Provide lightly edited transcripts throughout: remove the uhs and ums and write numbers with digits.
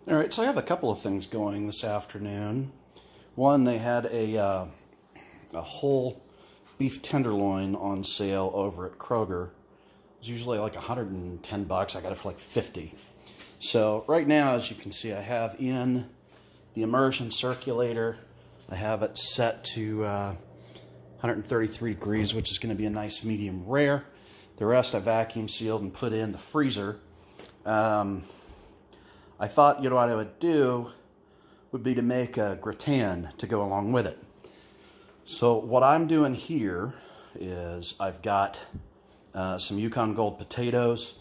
All right, so I have a couple of things going this afternoon. One, they had a whole beef tenderloin on sale over at Kroger. It was usually like 110 bucks. I got it for like 50. So right now, as you can see, I have in the immersion circulator. I have it set to 133 degrees, which is going to be a nice medium rare. The rest I vacuum sealed and put in the freezer. I thought, what I would do would be to make a gratin to go along with it. So what I'm doing here is I've got some Yukon Gold potatoes,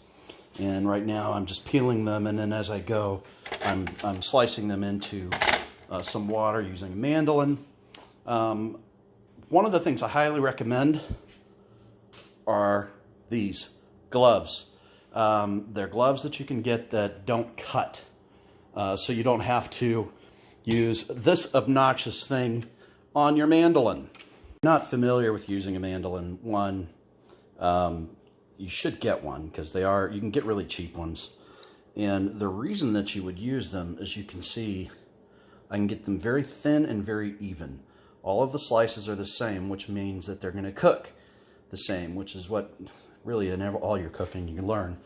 and right now I'm just peeling them, and then as I go, I'm slicing them into some water using a mandolin. One of the things I highly recommend are these gloves. They're gloves that you can get that don't cut. So you don't have to use this obnoxious thing on your mandolin. If you're not familiar with using a mandolin, you should get one because you can get really cheap ones. And the reason that you would use them, as you can see, I can get them very thin and very even. All of the slices are the same, which means that they're going to cook the same, which is what really in all your cooking you can learn,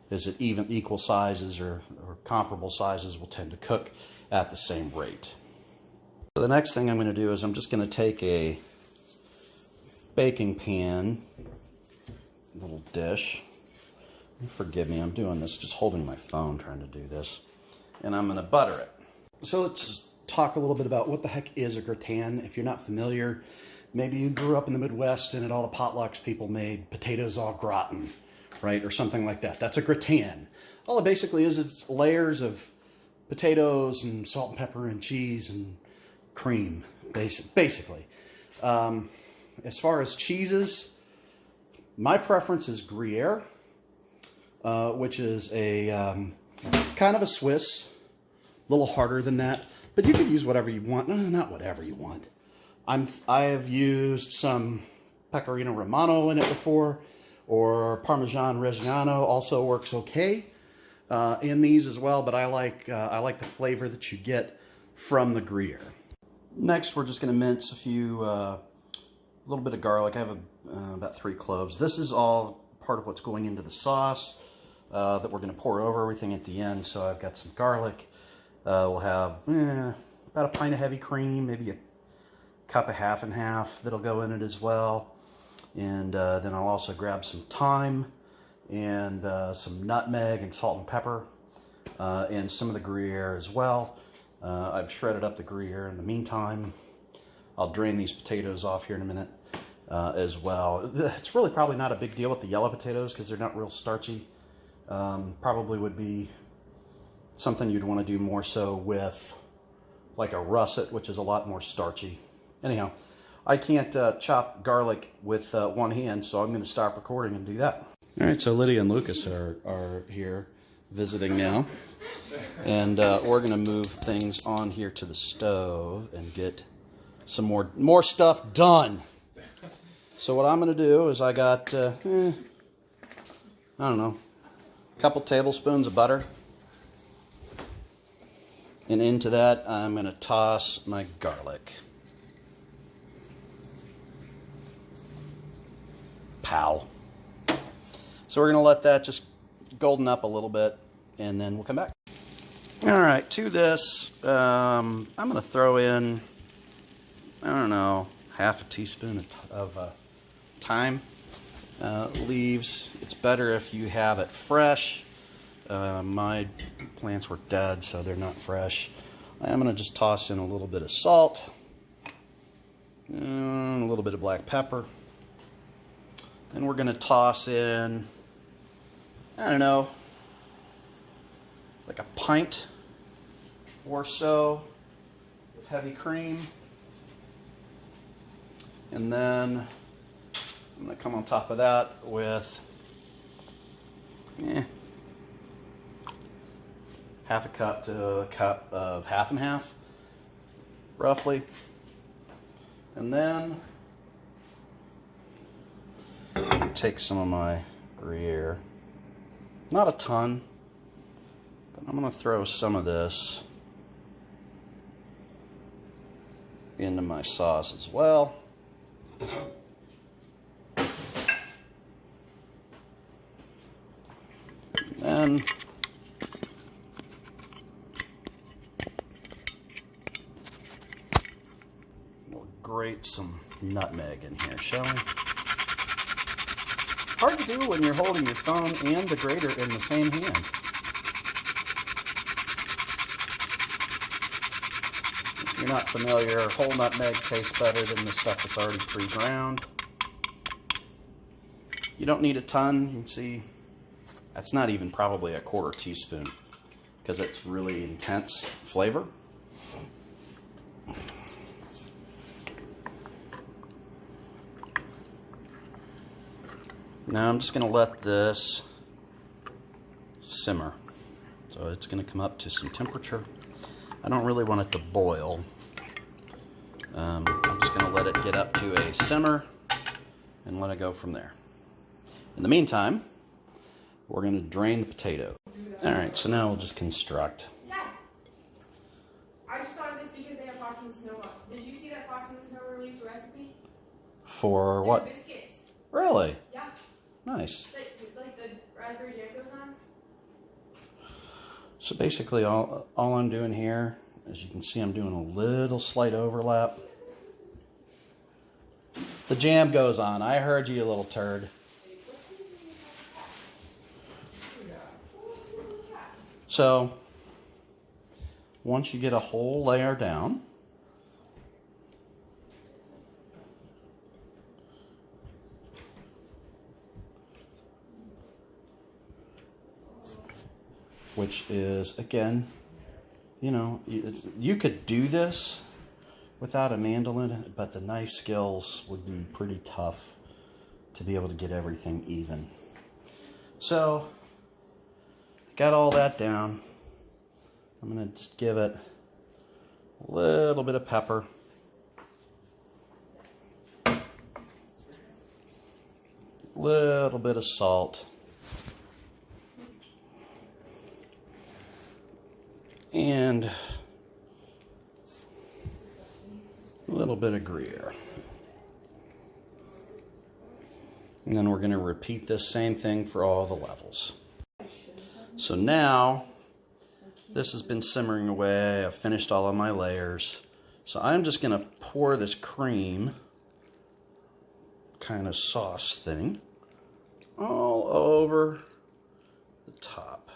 is that even equal sizes or comparable sizes will tend to cook at the same rate. So the next thing I'm going to do is I'm just going to take a baking pan, little dish. Forgive me, I'm doing this just holding my phone trying to do this. And I'm going to butter it. So let's talk a little bit about what the heck is a gratin. If you're not familiar, maybe you grew up in the Midwest and at all the potlucks people made potatoes au gratin, right? Or something like that. That's a gratin. All it basically is, it's layers of potatoes and salt and pepper and cheese and cream, basically. As far as cheeses, my preference is Gruyere, which is a kind of a Swiss, a little harder than that, but you could use whatever you want. No, not whatever you want. I have used some Pecorino Romano in it before, or Parmesan Reggiano also works okay in these as well, but I like the flavor that you get from the Gruyere. Next, we're just going to mince a little bit of garlic. I have about 3 cloves. This is all part of what's going into the sauce that we're going to pour over everything at the end. So I've got some garlic. We'll have about a pint of heavy cream, maybe a cup of half and half that'll go in it as well. And then I'll also grab some thyme and some nutmeg and salt and pepper and some of the Gruyere as well. I've shredded up the Gruyere in the meantime. I'll drain these potatoes off here in a minute as well. It's really probably not a big deal with the yellow potatoes because they're not real starchy. Probably would be something you'd want to do more so with like a russet, which is a lot more starchy. Anyhow, I can't chop garlic with one hand, so I'm going to stop recording and do that. All right, so Lydia and Lucas are here visiting now. And we're going to move things on here to the stove and get some more stuff done. So what I'm going to do is I got, I don't know, a couple tablespoons of butter. And into that, I'm going to toss my garlic. Pow. So we're going to let that just golden up a little bit, and then we'll come back. All right, to this, I'm going to throw in, I don't know, half a teaspoon of thyme leaves. It's better if you have it fresh. My plants were dead, so they're not fresh. I'm going to just toss in a little bit of salt, and a little bit of black pepper. And we're going to toss in, I don't know, like a pint or so of heavy cream. And then I'm going to come on top of that with half a cup to a cup of half and half, roughly. And then take some of my Gruyere. Not a ton, But I'm going to throw some of this into my sauce as well. And then we'll grate some nutmeg in here, shall we? Hard to do when you're holding your phone and the grater in the same hand. If you're not familiar, whole nutmeg tastes better than the stuff that's already pre-ground. You don't need a ton. You can see that's not even probably a quarter teaspoon because it's really intense flavor. Now I'm just going to let this simmer. So it's going to come up to some temperature. I don't really want it to boil. I'm just going to let it get up to a simmer and let it go from there. In the meantime, we're going to drain the potato. Alright, so now we'll just construct. Dad, I just thought of this because they have Frosty the Snowballs. Did you see that Frosty the Snow released recipe? For what? Biscuits. Really? Yeah. Nice. Like the raspberry jam goes on? So basically all I'm doing here, as you can see, I'm doing a little slight overlap. The jam goes on. I heard you, little turd. So once you get a whole layer down, which is, again, you know, you could do this without a mandolin, but the knife skills would be pretty tough to be able to get everything even. So, got all that down. I'm going to just give it a little bit of pepper. A little bit of salt. And a little bit of Gruyere. And then we're going to repeat this same thing for all the levels. So now, this has been simmering away. I've finished all of my layers. So I'm just going to pour this cream kind of sauce thing all over the top.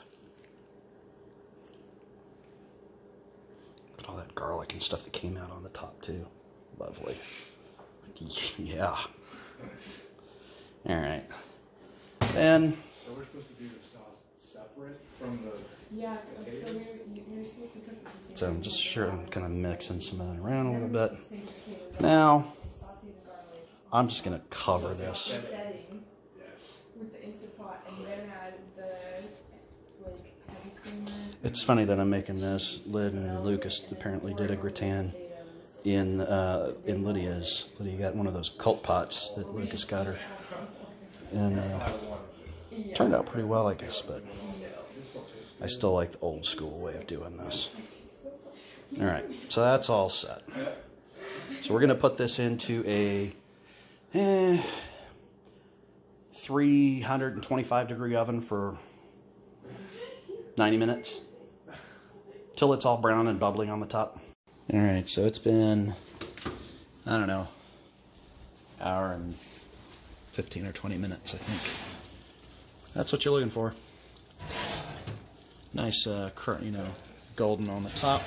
Look at all that garlic and stuff that came out on the top too. Lovely. Yeah. All right. Then. So we're supposed to do the sauce separate from the So you're supposed to cook the potatoes. So I'm just sure I'm kind of mixing some of that around a little bit. Now, I'm just going to cover this. Setting with the Instant Pot and then add the heavy creamer. It's funny that I'm making this. Lyd and Lucas apparently did a gratin in Lydia's. Lydia got one of those cult pots that Lucas got her. And turned out pretty well, I guess, but I still like the old school way of doing this. All right, so that's all set. So we're going to put this into a 325 degree oven for 90 minutes till it's all brown and bubbling on the top. All right, so it's been, I don't know, hour and 15 or 20 minutes, I think. That's what you're looking for. Nice, golden on the top.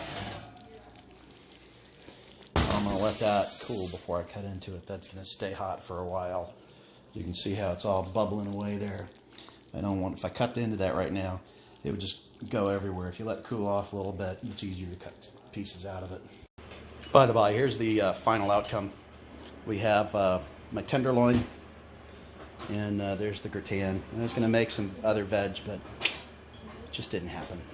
I'm going to let that cool before I cut into it. That's going to stay hot for a while. You can see how it's all bubbling away there. I don't want, if I cut into that right now, it would just go everywhere. If you let it cool off a little bit, it's easier to cut pieces out of it. By the by, here's the final outcome. We have my tenderloin, and there's the gratin. I was going to make some other veg, but it just didn't happen.